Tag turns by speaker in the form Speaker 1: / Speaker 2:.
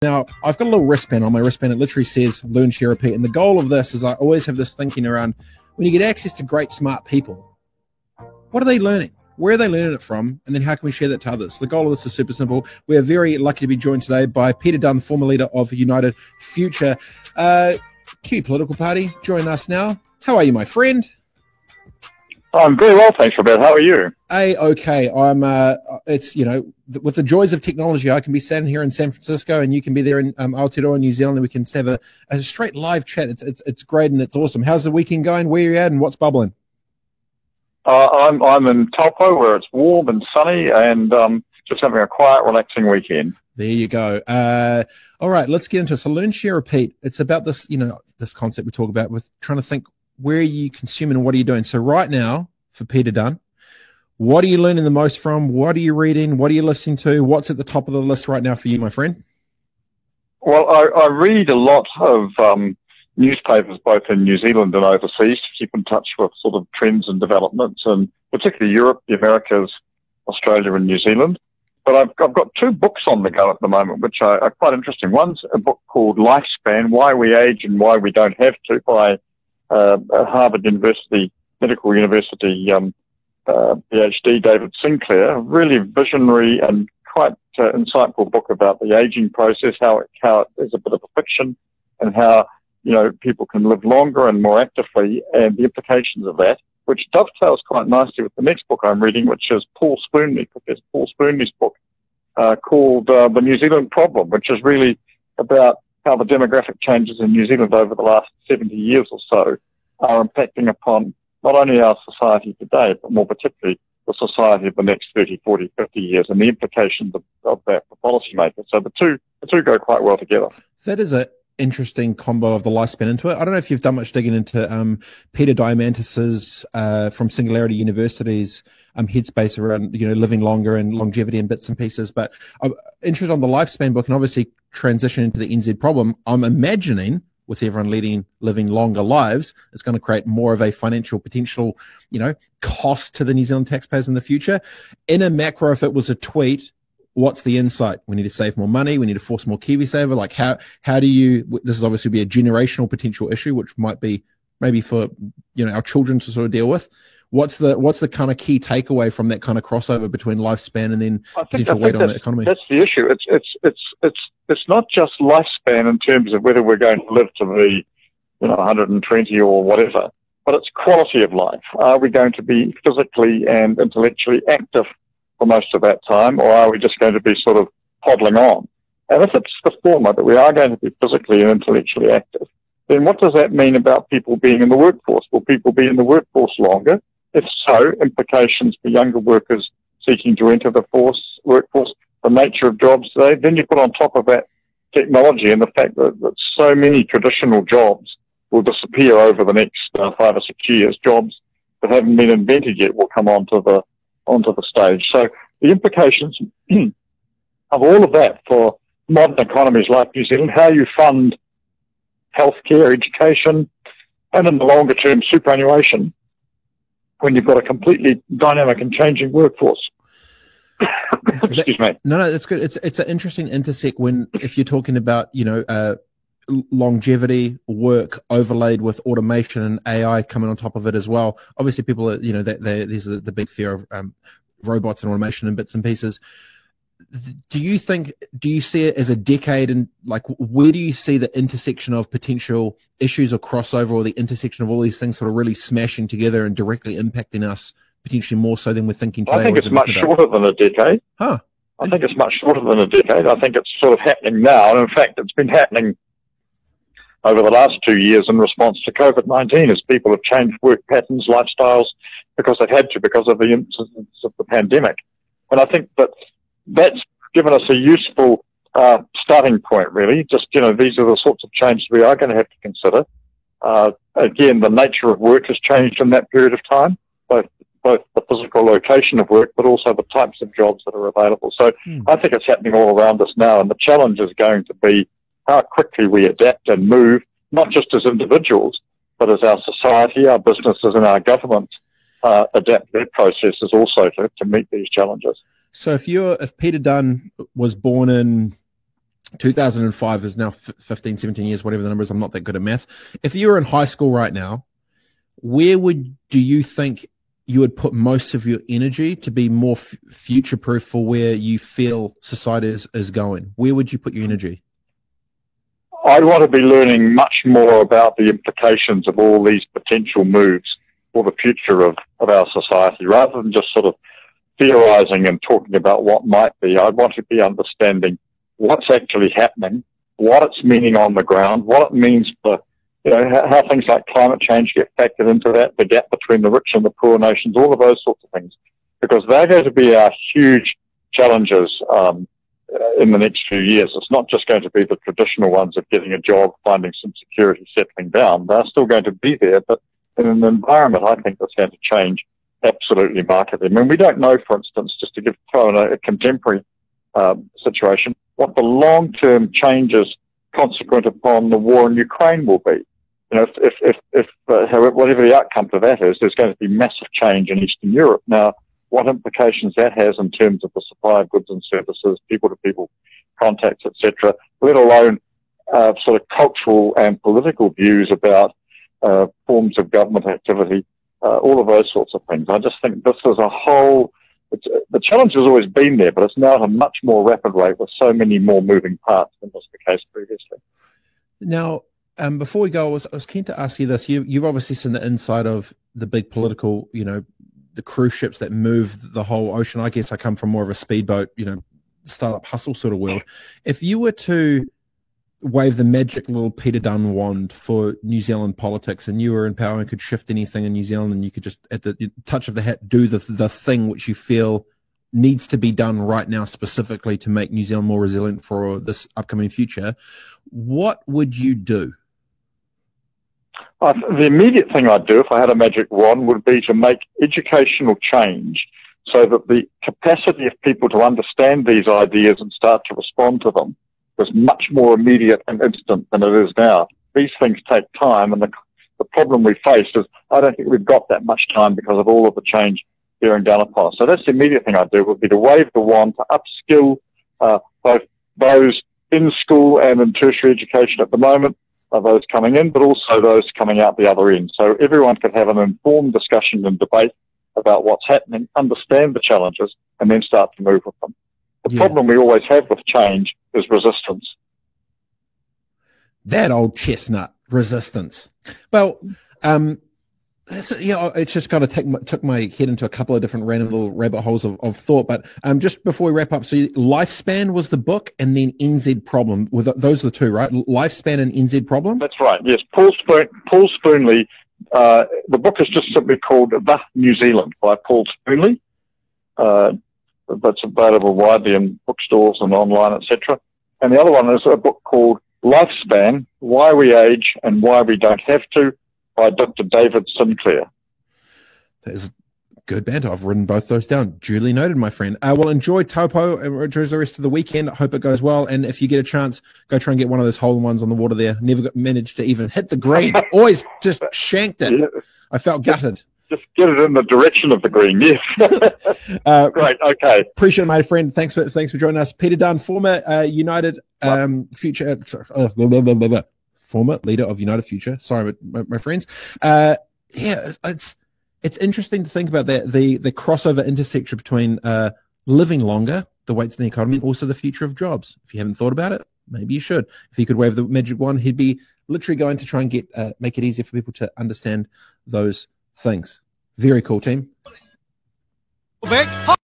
Speaker 1: Now, I've got a little wristband on my wristband. It literally says learn, share, repeat. And the goal of this is I always have this thinking around when you get access to great, smart people, what are they learning? Where are they learning it from? And then how can we share that to others? The goal of this is super simple. We are very lucky to be joined today by Peter Dunn, former leader of United Future, Kiwi political party, joining us now. How are you, my friend?
Speaker 2: I'm very well, thanks, Robert. How are you?
Speaker 1: Okay. I'm. It's with the joys of technology, I can be standing here in San Francisco, and you can be there in Aotearoa, New Zealand, and we can have a straight live chat. It's great and it's awesome. How's the weekend going? Where are you at, and what's bubbling?
Speaker 2: I'm in Taupo, where it's warm and sunny, and just having a quiet, relaxing weekend.
Speaker 1: There you go. All right, let's get into it. So, learn, share, repeat. It's about this, this concept we talk about with trying to think. Where are you consuming and what are you doing? So right now, for Peter Dunn, what are you learning the most from? What are you reading? What are you listening to? What's at the top of the list right now for you, my friend?
Speaker 2: Well, I read a lot of newspapers, both in New Zealand and overseas, to keep in touch with sort of trends and developments, and particularly Europe, the Americas, Australia, and New Zealand. But I've got two books on the go at the moment, which are quite interesting. One's a book called Lifespan, Why We Age and Why We Don't Have to, by Harvard Medical University PhD David Sinclair. A really visionary and quite insightful book about the aging process, how it is a bit of a fiction, and how people can live longer and more actively, and the implications of that, which dovetails quite nicely with the next book I'm reading, which is Professor Paul Spoonley's book called The New Zealand Problem, which is really about how the demographic changes in New Zealand over the last 70 years or so are impacting upon not only our society today, but more particularly the society of the next 30, 40, 50 years, and the implications of that for policymakers. So the two go quite well together.
Speaker 1: That is an interesting combo of the lifespan into it. I don't know if you've done much digging into Peter Diamandis's from Singularity University's headspace around living longer and longevity and bits and pieces, but I'm interested on the lifespan book and obviously transition into the NZ problem. I'm imagining with everyone living longer lives, it's going to create more of a financial potential, cost to the New Zealand taxpayers in the future. In a macro, if it was a tweet, what's the insight? We need to save more money. We need to force more KiwiSaver. Like how do you, this is obviously be a generational potential issue, which might be maybe for, our children to sort of deal with. What's the kind of key takeaway from that kind of crossover between lifespan and then potential weight on the economy?
Speaker 2: That's the issue. It's not just lifespan in terms of whether we're going to live to be, 120 or whatever, but it's quality of life. Are we going to be physically and intellectually active for most of that time, or are we just going to be sort of toddling on? And if it's the former, that we are going to be physically and intellectually active, then what does that mean about people being in the workforce? Will people be in the workforce longer? If so, implications for younger workers seeking to enter the workforce, the nature of jobs today. Then you put on top of that technology and the fact that so many traditional jobs will disappear over the next 5 or 6 years. Jobs that haven't been invented yet will come onto the stage. So the implications of all of that for modern economies like New Zealand, how you fund healthcare, education, and in the longer term superannuation, when you've got a completely dynamic and changing workforce. Excuse me.
Speaker 1: No, that's good. It's an interesting intersect if you're talking about, longevity, work overlaid with automation and AI coming on top of it as well. Obviously people are, there's the big fear of robots and automation and bits and pieces. Do you see it as a decade, and where do you see the intersection of potential issues or crossover, or the intersection of all these things sort of really smashing together and directly impacting us potentially more so than we're thinking today?
Speaker 2: I think it's much shorter than a decade.
Speaker 1: Huh.
Speaker 2: I think it's much shorter than a decade. I think it's sort of happening now. And in fact, it's been happening over the last 2 years in response to COVID-19 as people have changed work patterns, lifestyles, because they've had to, because of the incidence of the pandemic. And I think that's given us a useful starting point, really. Just, these are the sorts of changes we are going to have to consider. Again, the nature of work has changed in that period of time, both the physical location of work, but also the types of jobs that are available. So I think it's happening all around us now, and the challenge is going to be how quickly we adapt and move, not just as individuals, but as our society, our businesses, and our government adapt their processes also to meet these challenges.
Speaker 1: So if Peter Dunn was born in 2005 is now 15, 17 years, whatever the number is. I'm not that good at math. If you were in high school right now, where do you think you would put most of your energy to be more future-proof for where you feel society is going? Where would you put your energy?
Speaker 2: I'd want to be learning much more about the implications of all these potential moves for the future of our society, rather than just sort of theorizing and talking about what might be. I'd want to be understanding what's actually happening, what it's meaning on the ground, what it means for, how things like climate change get factored into that, the gap between the rich and the poor nations, all of those sorts of things, because they're going to be our huge challenges in the next few years. It's not just going to be the traditional ones of getting a job, finding some security, settling down. They're still going to be there, but in an environment, I think, that's going to change absolutely markedly. I mean, we don't know, for instance, just to throw in a contemporary situation, what the long-term changes consequent upon the war in Ukraine will be. Whatever the outcome to that is, there's going to be massive change in Eastern Europe. Now, what implications that has in terms of the supply of goods and services, people-to-people contacts, etc., let alone sort of cultural and political views about forms of government activity, all of those sorts of things. I just think this is a whole... the challenge has always been there, but it's now at a much more rapid rate with so many more moving parts than was the case previously.
Speaker 1: Now, before we go, I was keen to ask you this. You've obviously seen the inside of the big political, the cruise ships that move the whole ocean. I guess I come from more of a speedboat, startup hustle sort of world. If you were to wave the magic little Peter Dunn wand for New Zealand politics and you were in power and could shift anything in New Zealand and you could just, at the touch of the hat, do the thing which you feel needs to be done right now specifically to make New Zealand more resilient for this upcoming future, what would you do?
Speaker 2: The immediate thing I'd do if I had a magic wand would be to make educational change so that the capacity of people to understand these ideas and start to respond to them was much more immediate and instant than it is now. These things take time, and the problem we face is I don't think we've got that much time because of all of the change bearing down upon us. So that's the immediate thing I'd do, would be to wave the wand to upskill both those in school and in tertiary education at the moment, those coming in, but also those coming out the other end. So everyone could have an informed discussion and debate about what's happening, understand the challenges, and then start to move with them. The problem we always have with change is resistance.
Speaker 1: That old chestnut, resistance. Well, it's just kind of took my head into a couple of different random little rabbit holes of thought. But just before we wrap up, so Lifespan was the book, and then NZ Problem. Those are the two, right? Lifespan and NZ Problem?
Speaker 2: That's right, yes. Paul Spoonley, the book is just simply called The New Zealand by Paul Spoonley. That's available widely in bookstores and online, etc. And the other one is a book called Lifespan, Why We Age and Why We Don't Have to, by Dr. David Sinclair.
Speaker 1: That is good banter. I've written both those down. Duly noted, my friend. Well, enjoy Taupo and enjoy the rest of the weekend. I hope it goes well. And if you get a chance, go try and get one of those hole-in-ones on the water there. Never managed to even hit the green. Always just shanked it. Yeah. I felt gutted.
Speaker 2: Just get it in the direction of the green, yes. Great, okay.
Speaker 1: Appreciate it, my friend. Thanks for joining us. Peter Dunn, former United Future... former leader of United Future. Sorry, my friends. It's interesting to think about that, the crossover intersection between living longer, the weights in the economy, and also the future of jobs. If you haven't thought about it, maybe you should. If he could wave the magic wand, he'd be literally going to try and make it easier for people to understand those things. Very cool, team.